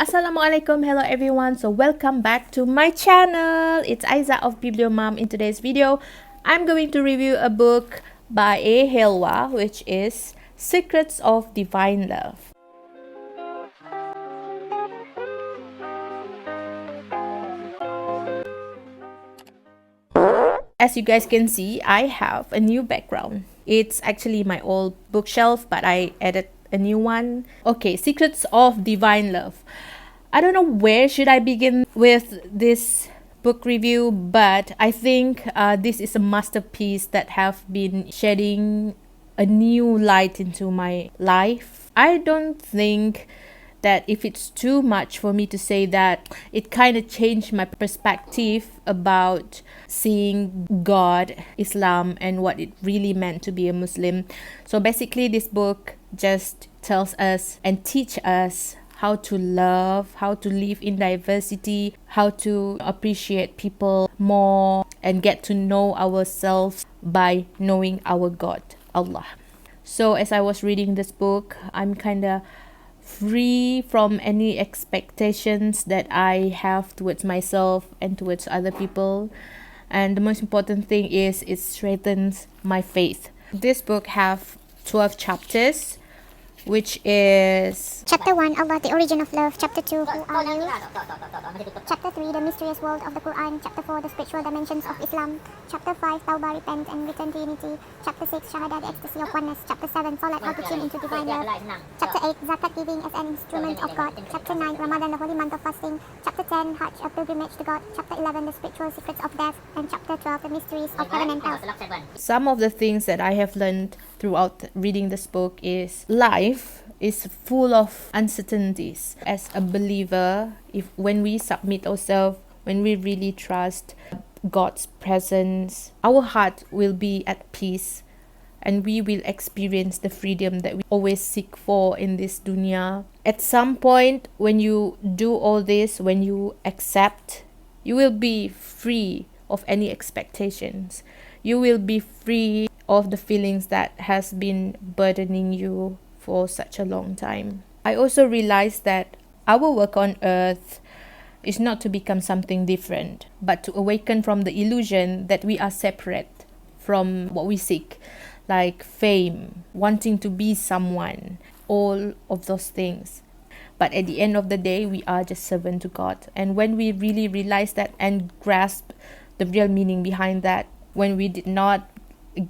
Assalamualaikum, hello everyone. So welcome back to my channel. It's Aiza of Bibliomom. In today's video, I'm going to review a book by Helwa, which is Secrets of Divine Love. As you guys can see, I have a new background. It's actually my old bookshelf, but I added a new one. Okay, Secrets of Divine Love. I don't know where should I begin with this book review, but I think this is a masterpiece that have been shedding a new light into my life. I don't think that if it's too much for me to say that it kind of changed my perspective about seeing God, Islam, and what it really meant to be a Muslim. So basically this book just tells us and teach us how to love, how to live in diversity, how to appreciate people more and get to know ourselves by knowing our God, Allah. So as I was reading this book, I'm kind of free from any expectations that I have towards myself and towards other people. And the most important thing is it strengthens my faith. This book have 12 chapters, which is Chapter 1, Allah, the origin of love. Chapter 2, who are you? Chapter 3, the mysterious world of the Quran. Chapter 4, the spiritual dimensions of Islam. Chapter 5, Tawbah, repent and return to unity. Chapter 6, Shahada, the ecstasy of oneness. Chapter 7, Salat, how to tune into divine love. Chapter 8, Zakat, giving as an instrument of God. Chapter 9, Ramadan, the holy month of fasting. Chapter 10, Hajj, a pilgrimage to God. Chapter 11, the spiritual secrets of death. And Chapter 12, the mysteries of heaven and hell. Some of the things that I have learned throughout reading this book is life is full of uncertainties. As a believer, when we submit ourselves, when we really trust God's presence, our heart will be at peace and we will experience the freedom that we always seek for in this dunya. At some point, when you do all this, when you accept, you will be free of any expectations. You will be free of the feelings that has been burdening you for such a long time. I also realized that our work on earth is not to become something different, but to awaken from the illusion that we are separate from what we seek, like fame, wanting to be someone, all of those things. But at the end of the day, we are just servant to God. And when we really realize that and grasp the real meaning behind that, when we did not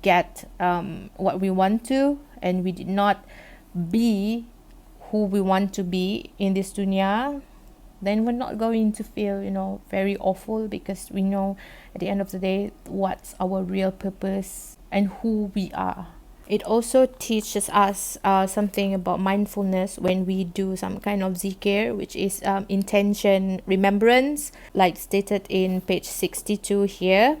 get what we want to, and we did not be who we want to be in this dunya, then we're not going to feel very awful, because we know at the end of the day what's our real purpose and who we are. It also teaches us something about mindfulness when we do some kind of zikr, which is intention remembrance, like stated in page 62 here.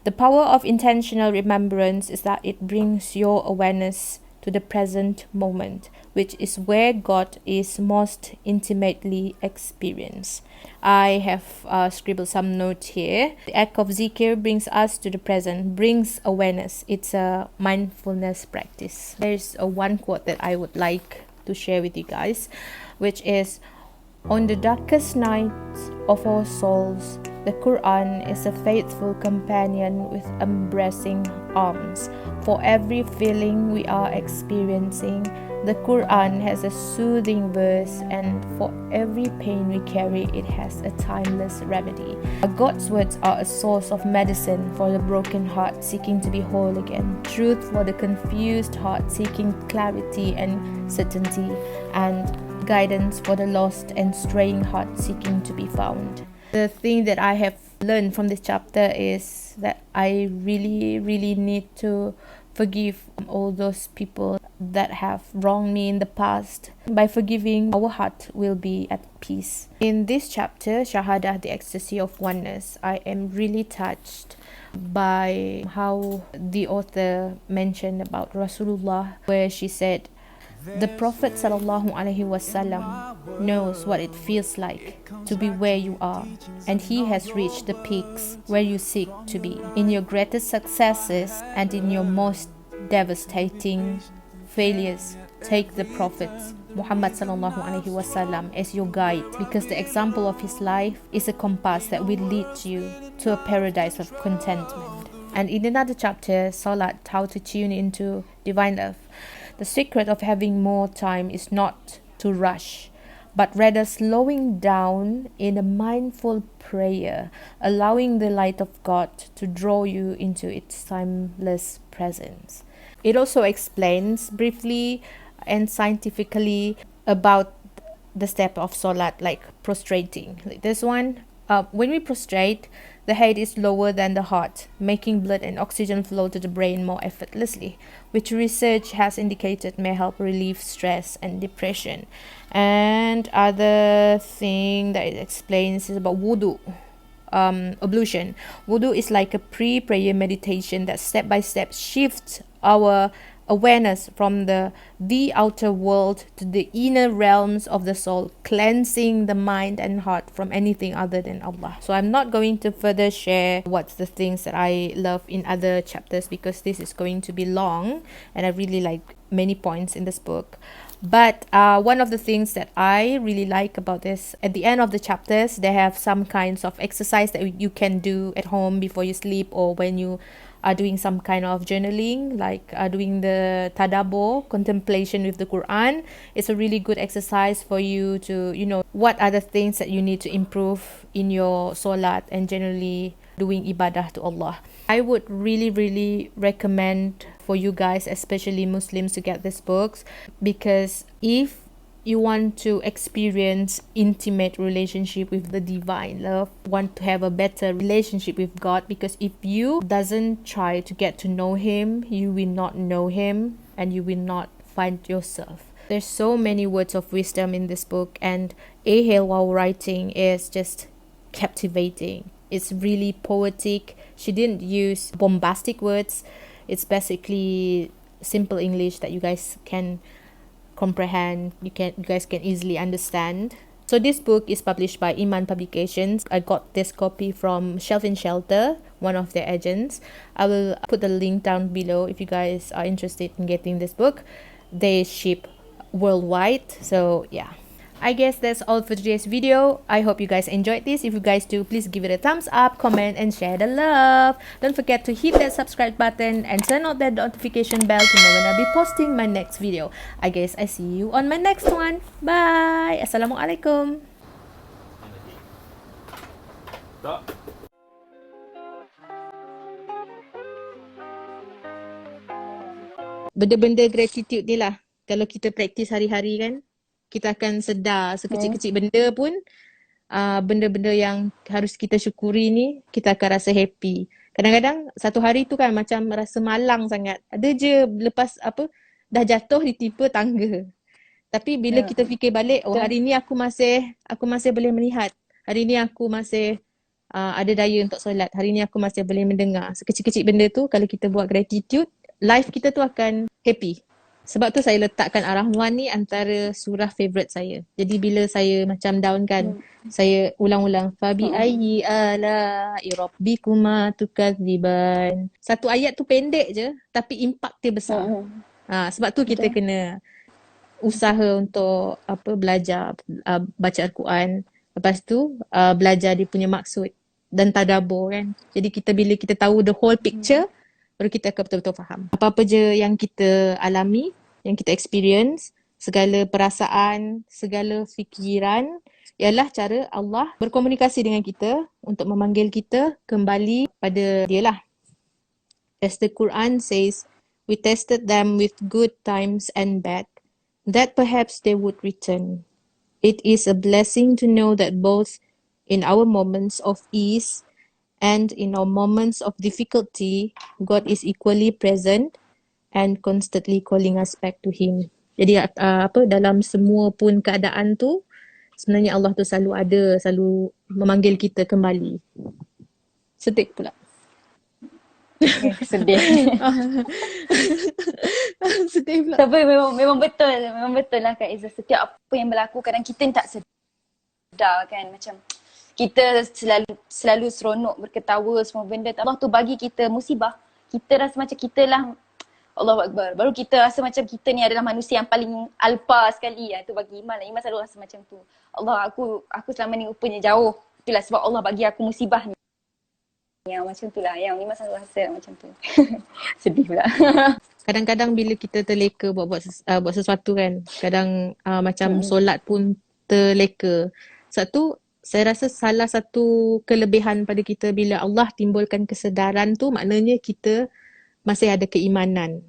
The power of intentional remembrance is that it brings your awareness to the present moment, which is where God is most intimately experienced. I have scribbled some notes here. The act of zikr brings us to the present, brings awareness. It's a mindfulness practice. There's one quote that I would like to share with you guys, which is, "On the darkest nights of our souls, the Quran is a faithful companion with embracing arms. For every feeling we are experiencing, the Quran has a soothing verse, and for every pain we carry, it has a timeless remedy. God's words are a source of medicine for the broken heart seeking to be whole again, truth for the confused heart seeking clarity and certainty, and guidance for the lost and straying heart seeking to be found." The thing that I have learned from this chapter is that I really need to forgive all those people that have wronged me in the past. By forgiving, our heart will be at peace. In this chapter, Shahada, the ecstasy of oneness, I am really touched by how the author mentioned about Rasulullah, where she said, "The Prophet ﷺ knows what it feels like to be where you are, and he has reached the peaks where you seek to be. In your greatest successes and in your most devastating failures, take the Prophet's Muhammad sallallahu alaihi wasallam as your guide, because the example of his life is a compass that will lead you to a paradise of contentment. And in another chapter, Salat, how to tune into divine love, the secret of having more time is not to rush, but rather slowing down in a mindful prayer, allowing the light of God to draw you into its timeless presence. It also explains briefly and scientifically about the step of Salat, like prostrating. Like this one, when we prostrate, the head is lower than the heart, making blood and oxygen flow to the brain more effortlessly, which research has indicated may help relieve stress and depression. And other thing that it explains is about wudu. Ablution. Wudu is like a pre-prayer meditation that step by step shifts our awareness from the outer world to the inner realms of the soul, cleansing the mind and heart from anything other than Allah. So I'm not going to further share what's the things that I love in other chapters, because this is going to be long and I really like many points in this book. But one of the things that I really like about this, at the end of the chapters, they have some kinds of exercise that you can do at home before you sleep, or when you are doing some kind of journaling, like doing the tadabbur, contemplation with the Quran. It's a really good exercise for you to, what are the things that you need to improve in your solat and generally doing ibadah to Allah. I would really, really recommend for you guys, especially Muslims, to get these books, because if you want to experience intimate relationship with the divine love, want to have a better relationship with God, because if you doesn't try to get to know him, you will not know him and you will not find yourself. There's so many words of wisdom in this book, and Helwa writing is just captivating. It's really poetic. She didn't use bombastic words. It's basically simple English that you guys can comprehend, you guys can easily understand. So this book is published by Iman Publications. I got this copy from Shelf and Shelter, one of their agents. I will put the link down below if you guys are interested in getting this book. They ship worldwide. So yeah, I guess that's all for today's video. I hope you guys enjoyed this. If you guys do, please give it a thumbs up, comment, and share the love. Don't forget to hit that subscribe button and turn on that notification bell to know when I'll be posting my next video. I guess I see you on my next one. Bye. Assalamualaikum. Benda-benda gratitude ni lah. Kalau kita praktis hari-hari kan, kita akan sedar sekecil-kecil benda pun, benda-benda yang harus kita syukuri ni, kita akan rasa happy. Kadang-kadang satu hari tu kan macam rasa malang sangat. Ada je lepas dah jatuh ditimpa tangga. Tapi bila kita fikir balik, oh hari ni aku masih boleh melihat. Hari ni aku masih ada daya untuk solat. Hari ni aku masih boleh mendengar. Sekecil-kecil benda tu kalau kita buat gratitude, life kita tu akan happy. Sebab tu saya letakkan Ar-Rahman ni antara surah favourite saya. Jadi bila saya macam down kan, saya ulang-ulang fabi ayyi ala'i rabbikuma tukadziban. Satu ayat tu pendek je tapi impak dia besar. Sebab tu kita kena usaha untuk belajar baca Al-Quran. Lepas tu belajar dia punya maksud dan tadabbur kan. Jadi bila kita tahu the whole picture, baru kita akan betul-betul faham. Apa-apa je yang kita alami, yang kita experience, segala perasaan, segala fikiran, ialah cara Allah berkomunikasi dengan kita untuk memanggil kita kembali pada dia lah. As the Quran says, we tested them with good times and bad, that perhaps they would return. It is a blessing to know that both in our moments of ease and in our moments of difficulty, God is equally present and constantly calling us back to Him. Jadi dalam semua pun keadaan tu, sebenarnya Allah tu selalu ada, selalu memanggil kita kembali. Sedih pula. Sedih. Sedih pula. Tapi memang betul lah Kak Izzah. Setiap apa yang berlaku kadang kita tak sedar kan, macam kita selalu seronok berketawa semua benda. Allah tu bagi kita musibah. Kita rasa macam kita lah Allahu Akbar. Baru kita rasa macam kita ni adalah manusia yang paling alpa sekali. Tu bagi Iman lah. Iman selalu rasa macam tu. Allah, aku selama ni rupanya jauh. Itulah sebab Allah bagi aku musibah ni. Yang macam tu lah. Yang Iman selalu rasa macam tu. Sedih pula. Kadang-kadang bila kita terleka buat sesuatu kan, kadang macam solat pun terleka. Satu, saya rasa salah satu kelebihan pada kita bila Allah timbulkan kesedaran tu, maknanya kita masih ada keimanan.